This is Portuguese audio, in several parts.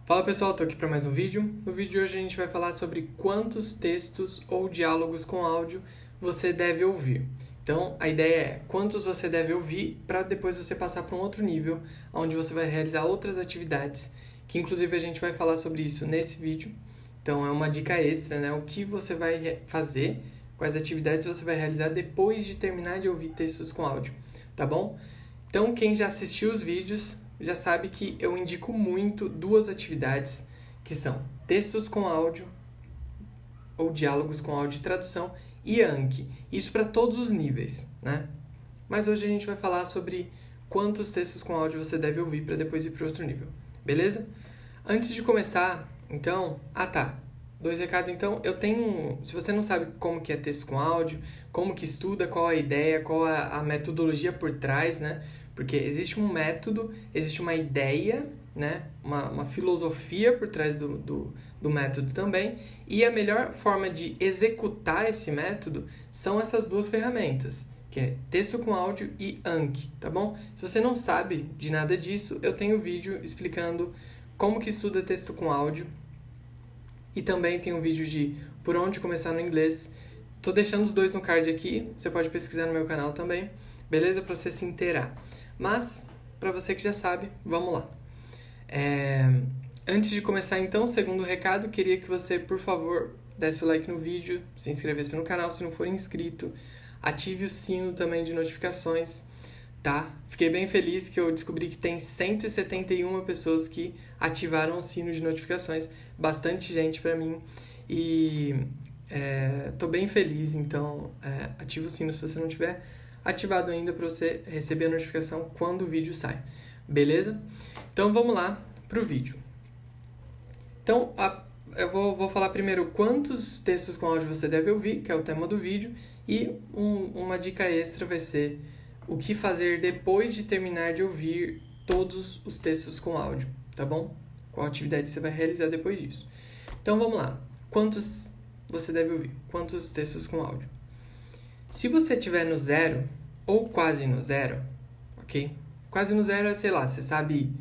Fala pessoal, tô aqui para mais um vídeo. No vídeo de hoje a gente vai falar sobre quantos textos ou diálogos com áudio você deve ouvir. Então, a ideia é quantos você deve ouvir para depois você passar para um outro nível, onde você vai realizar outras atividades, que inclusive a gente vai falar sobre isso nesse vídeo. Então, é uma dica extra, né? O que você vai fazer, quais atividades você vai realizar depois de terminar de ouvir textos com áudio, tá bom? Então, quem já assistiu os vídeos já sabe que eu indico muito duas atividades, que são textos com áudio, ou diálogos com áudio e tradução, e Anki. Isso para todos os níveis, né? Mas hoje a gente vai falar sobre quantos textos com áudio você deve ouvir para depois ir para outro nível, beleza? Antes de começar, então... Dois recados, então. Se você não sabe como que é texto com áudio, como que estuda, qual a ideia, qual a metodologia por trás, né? Porque existe um método, existe uma ideia, né? Uma filosofia por trás do método também. E a melhor forma de executar esse método são essas duas ferramentas, que é texto com áudio e Anki, tá bom? Se você não sabe de nada disso, eu tenho um vídeo explicando como que estuda texto com áudio. E também tem um vídeo de por onde começar no inglês. Tô deixando os dois no card aqui, você pode pesquisar no meu canal também, beleza? Pra você se inteirar. Mas, pra você que já sabe, vamos lá. Antes de começar então, segundo recado, queria que você, por favor, desse o like no vídeo, se inscrevesse no canal se não for inscrito, ative o sino também de notificações, tá? Fiquei bem feliz que eu descobri que tem 171 pessoas que ativaram o sino de notificações, bastante gente pra mim, e tô bem feliz, então ativa o sino se você não tiver ativado ainda para você receber a notificação quando o vídeo sai, beleza? Então vamos lá pro vídeo. Então, eu vou falar primeiro quantos textos com áudio você deve ouvir, que é o tema do vídeo, e uma dica extra vai ser o que fazer depois de terminar de ouvir todos os textos com áudio, tá bom? Qual atividade você vai realizar depois disso. Então vamos lá. Quantos você deve ouvir? Quantos textos com áudio? Se você estiver no zero, ou quase no zero, ok? Quase no zero é, sei lá, você sabe...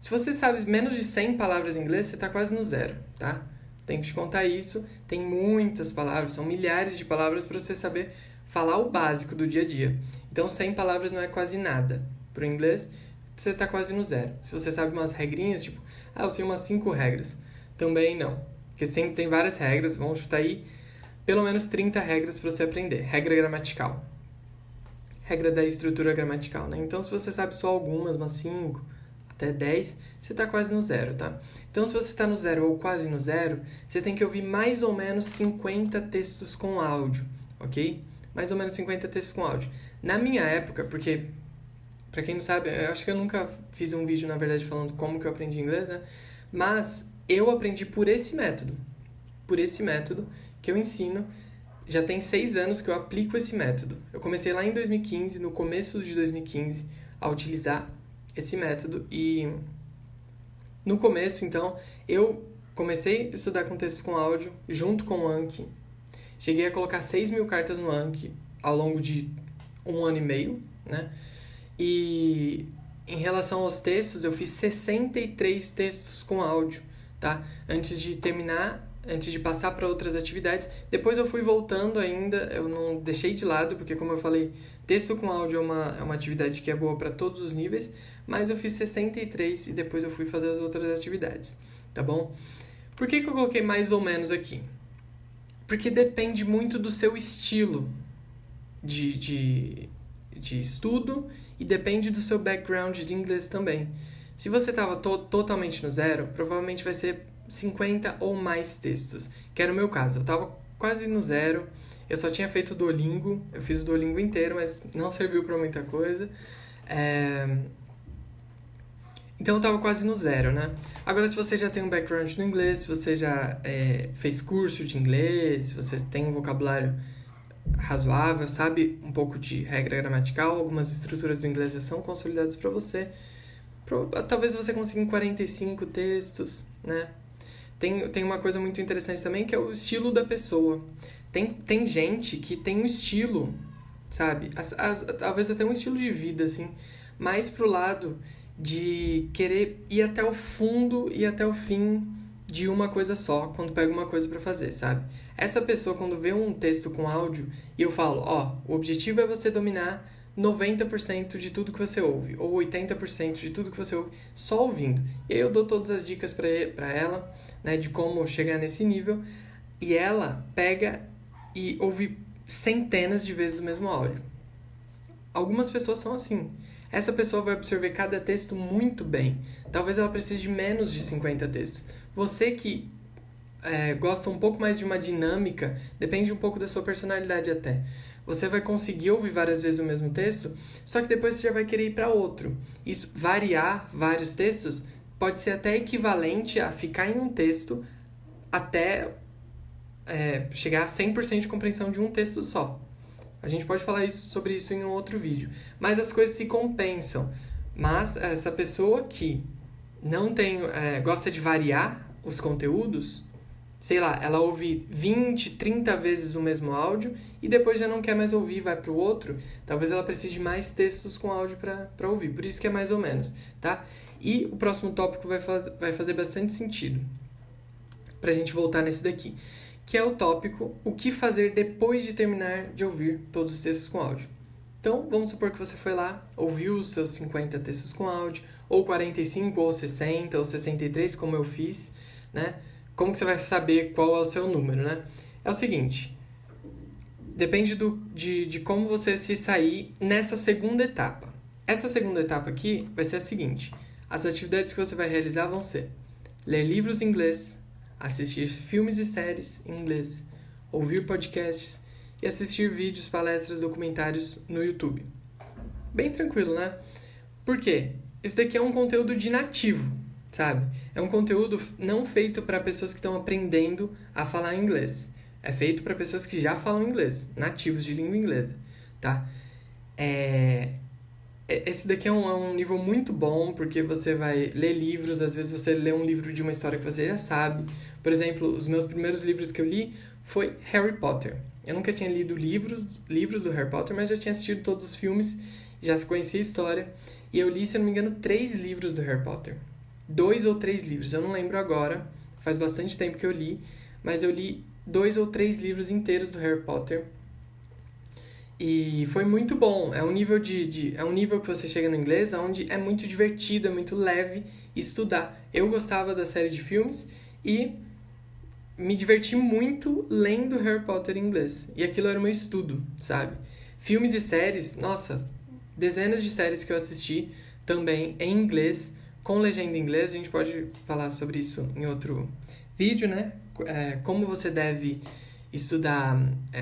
Se você sabe menos de 100 palavras em inglês, você está quase no zero, tá? Tem que te contar isso. Tem muitas palavras, são milhares de palavras para você saber falar o básico do dia a dia. Então, 100 palavras não é quase nada. Para o inglês, você está quase no zero. Se você sabe umas regrinhas, tipo, eu sei umas 5 regras. Também não. Porque sempre tem várias regras, vamos chutar aí pelo menos 30 regras para você aprender. Regra gramatical. Regra da estrutura gramatical, né? Então, se você sabe só algumas, umas 5 até 10, você está quase no zero, tá? Então, se você está no zero ou quase no zero, você tem que ouvir mais ou menos 50 textos com áudio, ok? Mais ou menos 50 textos com áudio. Na minha época, porque, pra quem não sabe, eu acho que eu nunca fiz um vídeo, na verdade, falando como que eu aprendi inglês, né? Mas eu aprendi por esse método. Por esse método que eu ensino. Já tem 6 anos que eu aplico esse método. Eu comecei lá em 2015, no começo de 2015, a utilizar esse método. E no começo, então, eu comecei a estudar com textos com áudio, junto com o Anki. Cheguei a colocar 6.000 cartas no Anki ao longo de 1 ano e meio, né? E em relação aos textos, eu fiz 63 textos com áudio, tá? Antes de passar para outras atividades. Depois eu fui voltando ainda, eu não deixei de lado, porque como eu falei, texto com áudio é uma atividade que é boa para todos os níveis, mas eu fiz 63 e depois eu fui fazer as outras atividades, tá bom? Por que eu coloquei mais ou menos aqui? Porque depende muito do seu estilo de estudo e depende do seu background de inglês também. Se você estava totalmente no zero, provavelmente vai ser 50 ou mais textos, que era o meu caso. Eu estava quase no zero, eu só tinha feito o Duolingo, eu fiz o Duolingo inteiro, mas não serviu para muita coisa. Então eu estava quase no zero, né? Agora, se você já tem um background no inglês, se você já fez curso de inglês, se você tem um vocabulário razoável, sabe um pouco de regra gramatical, algumas estruturas do inglês já são consolidadas para você. Talvez você consiga em 45 textos, né? Tem uma coisa muito interessante também, que é o estilo da pessoa. Tem gente que tem um estilo, sabe? Talvez até um estilo de vida, assim, mais pro lado de querer ir até o fundo e até o fim de uma coisa só, quando pega uma coisa para fazer, sabe? Essa pessoa, quando vê um texto com áudio, e eu falo, o objetivo é você dominar 90% de tudo que você ouve, ou 80% de tudo que você ouve, só ouvindo. E aí eu dou todas as dicas para ela, né, de como chegar nesse nível, e ela pega e ouve centenas de vezes o mesmo áudio. Algumas pessoas são assim. Essa pessoa vai absorver cada texto muito bem. Talvez ela precise de menos de 50 textos. Você que gosta um pouco mais de uma dinâmica, depende um pouco da sua personalidade até. Você vai conseguir ouvir várias vezes o mesmo texto, só que depois você já vai querer ir para outro. Isso, variar vários textos, pode ser até equivalente a ficar em um texto até chegar a 100% de compreensão de um texto só. A gente pode falar sobre isso em um outro vídeo. Mas as coisas se compensam. Mas essa pessoa que não gosta de variar os conteúdos, sei lá, ela ouve 20, 30 vezes o mesmo áudio e depois já não quer mais ouvir, vai para o outro, talvez ela precise de mais textos com áudio para ouvir. Por isso que é mais ou menos, tá? E o próximo tópico vai fazer bastante sentido para a gente voltar nesse daqui, que é o tópico o que fazer depois de terminar de ouvir todos os textos com áudio. Então, vamos supor que você foi lá, ouviu os seus 50 textos com áudio, ou 45, ou 60, ou 63, como eu fiz, né? Como que você vai saber qual é o seu número, né? É o seguinte, depende de como você se sair nessa segunda etapa. Essa segunda etapa aqui vai ser a seguinte, as atividades que você vai realizar vão ser ler livros em inglês, assistir filmes e séries em inglês, ouvir podcasts e assistir vídeos, palestras, documentários no YouTube. Bem tranquilo, né? Por quê? Isso daqui é um conteúdo de nativo, sabe? É um conteúdo não feito para pessoas que estão aprendendo a falar inglês. É feito para pessoas que já falam inglês, nativos de língua inglesa, tá? Esse daqui é um nível muito bom, porque você vai ler livros, às vezes você lê um livro de uma história que você já sabe. Por exemplo, os meus primeiros livros que eu li foi Harry Potter. Eu nunca tinha lido livros do Harry Potter, mas já tinha assistido todos os filmes, já conhecia a história. E eu li, se eu não me engano, 3 livros do Harry Potter. 2 ou 3 livros, eu não lembro agora, faz bastante tempo que eu li, mas eu li 2 ou 3 livros inteiros do Harry Potter. E foi muito bom. É um nível é um nível que você chega no inglês onde é muito divertido, é muito leve estudar. Eu gostava da série de filmes e me diverti muito lendo Harry Potter em inglês. E aquilo era o meu estudo, sabe? Filmes e séries, nossa, dezenas de séries que eu assisti também em inglês, com legenda em inglês. A gente pode falar sobre isso em outro vídeo, né? Como você deve estudar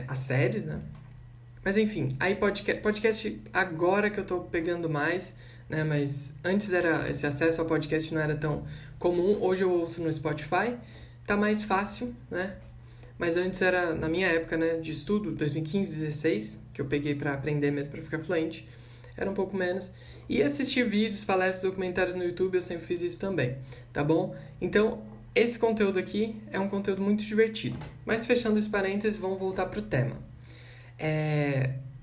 as séries, né? Mas enfim, aí podcast agora que eu tô pegando mais, né? Mas antes esse acesso ao podcast não era tão comum. Hoje eu ouço no Spotify, tá mais fácil, né? Mas antes era, na minha época, né, de estudo, 2015, 16, que eu peguei pra aprender mesmo, pra ficar fluente, era um pouco menos. E assistir vídeos, palestras, documentários no YouTube, eu sempre fiz isso também, tá bom? Então, esse conteúdo aqui é um conteúdo muito divertido. Mas fechando os parênteses, vamos voltar pro tema.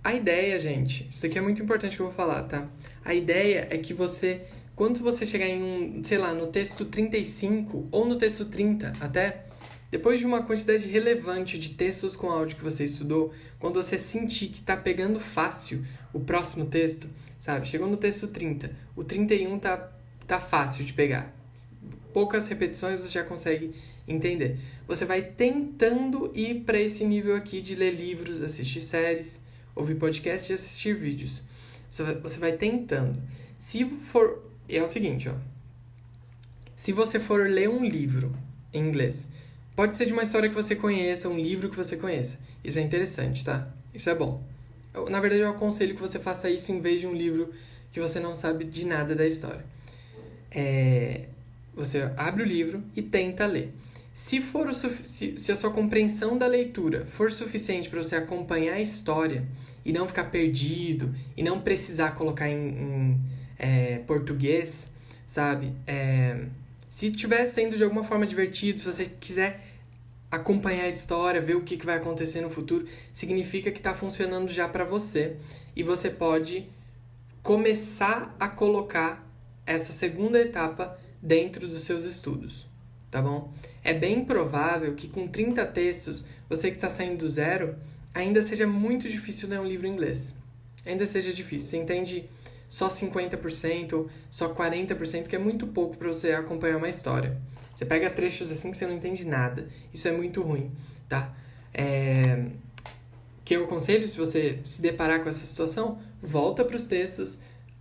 A ideia, gente, isso aqui é muito importante que eu vou falar, tá? A ideia é que você, quando você chegar em no texto 35 ou no texto 30 até, depois de uma quantidade relevante de textos com áudio que você estudou, quando você sentir que tá pegando fácil o próximo texto, sabe? Chegou no texto 30, o 31 tá fácil de pegar. Poucas repetições você já consegue entender. Você vai tentando ir para esse nível aqui de ler livros, assistir séries, ouvir podcast e assistir vídeos. Você vai tentando. É o seguinte, ó. Se você for ler um livro em inglês, pode ser de uma história que você conheça, um livro que você conheça. Isso é interessante, tá? Isso é bom. Na verdade, eu aconselho que você faça isso em vez de um livro que você não sabe de nada da história. Você abre o livro e tenta ler. Se a sua compreensão da leitura for suficiente para você acompanhar a história e não ficar perdido e não precisar colocar em português, sabe? Se estiver sendo de alguma forma divertido, se você quiser acompanhar a história, ver o que vai acontecer no futuro, significa que está funcionando já para você e você pode começar a colocar essa segunda etapa dentro dos seus estudos, tá bom? É bem provável que com 30 textos, você que está saindo do zero, ainda seja muito difícil ler um livro em inglês. Ainda seja difícil. Você entende só 50% ou só 40%, que é muito pouco para você acompanhar uma história. Você pega trechos assim que você não entende nada. Isso é muito ruim, tá? Que eu aconselho, se você se deparar com essa situação, volta para os textos,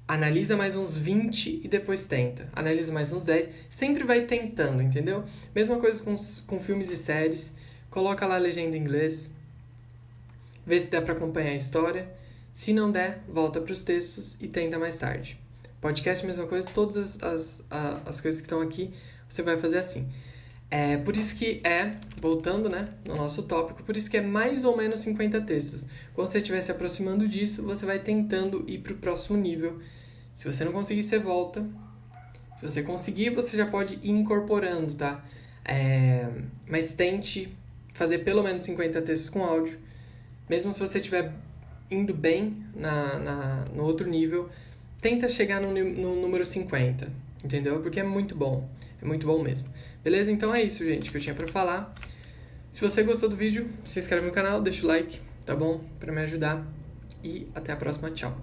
analisa mais uns 20 e depois tenta. Analisa mais uns 10, sempre vai tentando, entendeu? Mesma coisa com filmes e séries, coloca lá a legenda em inglês, vê se dá para acompanhar a história. Se não der, volta para os textos e tenta mais tarde. Podcast, mesma coisa, todas as coisas que estão aqui, você vai fazer assim. Por isso que voltando, né, no nosso tópico, por isso que é mais ou menos 50 textos. Quando você estiver se aproximando disso, você vai tentando ir para o próximo nível. Se você não conseguir, você volta. Se você conseguir, você já pode ir incorporando, tá? Mas tente fazer pelo menos 50 textos com áudio. Mesmo se você estiver indo bem no outro nível, tenta chegar no número 50, entendeu? Porque é muito bom mesmo. Beleza? Então é isso, gente, que eu tinha pra falar. Se você gostou do vídeo, se inscreve no canal, deixa o like, tá bom? Pra me ajudar. E até a próxima, tchau!